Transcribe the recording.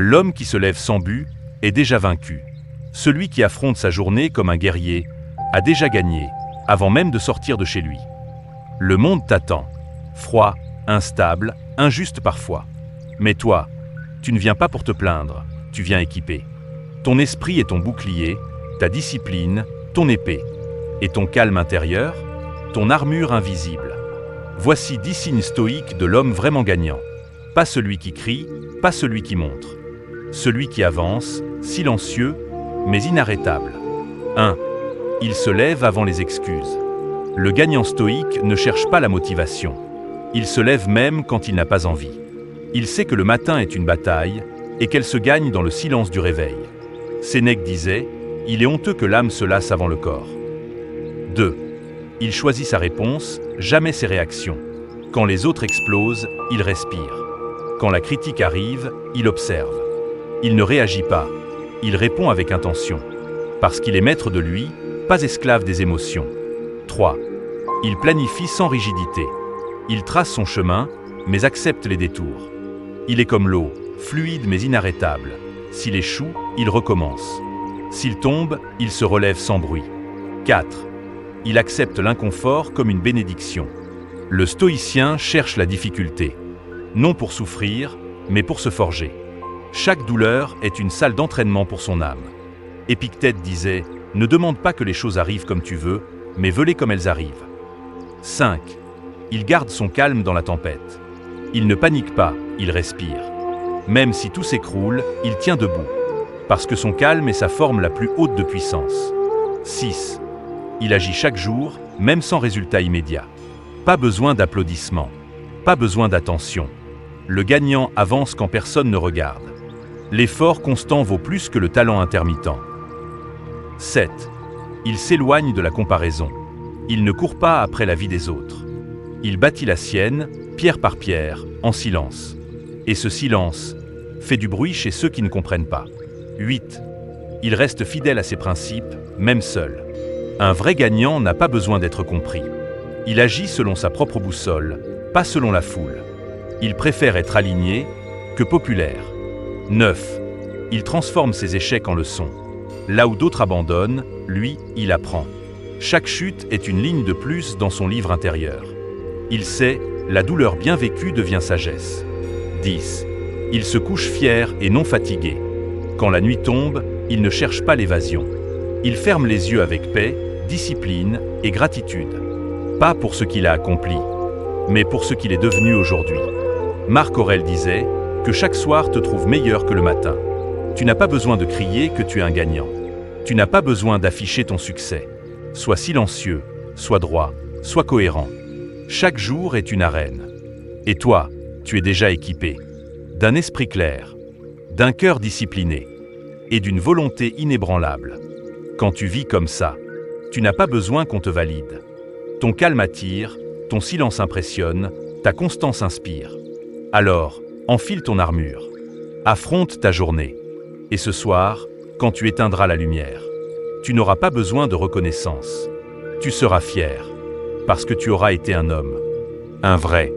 L'homme qui se lève sans but est déjà vaincu. Celui qui affronte sa journée comme un guerrier a déjà gagné, avant même de sortir de chez lui. Le monde t'attend, froid, instable, injuste parfois. Mais toi, tu ne viens pas pour te plaindre, tu viens équipé. Ton esprit est ton bouclier, ta discipline, ton épée. Et ton calme intérieur, ton armure invisible. Voici 10 signes stoïques de l'homme vraiment gagnant. Pas celui qui crie, pas celui qui montre. Celui qui avance, silencieux, mais inarrêtable. 1. Il se lève avant les excuses. Le gagnant stoïque ne cherche pas la motivation. Il se lève même quand il n'a pas envie. Il sait que le matin est une bataille et qu'elle se gagne dans le silence du réveil. Sénèque disait « Il est honteux que l'âme se lasse avant le corps ». 2. Il choisit sa réponse, jamais ses réactions. Quand les autres explosent, il respire. Quand la critique arrive, il observe. Il ne réagit pas, il répond avec intention. Parce qu'il est maître de lui, pas esclave des émotions. 3. Il planifie sans rigidité. Il trace son chemin, mais accepte les détours. Il est comme l'eau, fluide mais inarrêtable. S'il échoue, il recommence. S'il tombe, il se relève sans bruit. 4. Il accepte l'inconfort comme une bénédiction. Le stoïcien cherche la difficulté, non pour souffrir, mais pour se forger. Chaque douleur est une salle d'entraînement pour son âme. Épictète disait « Ne demande pas que les choses arrivent comme tu veux, mais veux-les comme elles arrivent. » 5. Il garde son calme dans la tempête. Il ne panique pas, il respire. Même si tout s'écroule, il tient debout, parce que son calme est sa forme la plus haute de puissance. 6. Il agit chaque jour, même sans résultat immédiat. Pas besoin d'applaudissements, pas besoin d'attention. Le gagnant avance quand personne ne regarde. L'effort constant vaut plus que le talent intermittent. 7. Il s'éloigne de la comparaison. Il ne court pas après la vie des autres. Il bâtit la sienne, pierre par pierre, en silence. Et ce silence fait du bruit chez ceux qui ne comprennent pas. 8. Il reste fidèle à ses principes, même seul. Un vrai gagnant n'a pas besoin d'être compris. Il agit selon sa propre boussole, pas selon la foule. Il préfère être aligné que populaire. 9. Il transforme ses échecs en leçons. Là où d'autres abandonnent, lui, il apprend. Chaque chute est une ligne de plus dans son livre intérieur. Il sait, la douleur bien vécue devient sagesse. 10. Il se couche fier et non fatigué. Quand la nuit tombe, il ne cherche pas l'évasion. Il ferme les yeux avec paix, discipline et gratitude. Pas pour ce qu'il a accompli, mais pour ce qu'il est devenu aujourd'hui. Marc Aurèle disait que chaque soir te trouve meilleur que le matin. Tu n'as pas besoin de crier que tu es un gagnant. Tu n'as pas besoin d'afficher ton succès. Sois silencieux, sois droit, sois cohérent. Chaque jour est une arène. Et toi, tu es déjà équipé d'un esprit clair, d'un cœur discipliné et d'une volonté inébranlable. Quand tu vis comme ça, tu n'as pas besoin qu'on te valide. Ton calme attire, ton silence impressionne, ta constance inspire. Alors, enfile ton armure, affronte ta journée. Et ce soir, quand tu éteindras la lumière, tu n'auras pas besoin de reconnaissance. Tu seras fier, parce que tu auras été un homme, un vrai.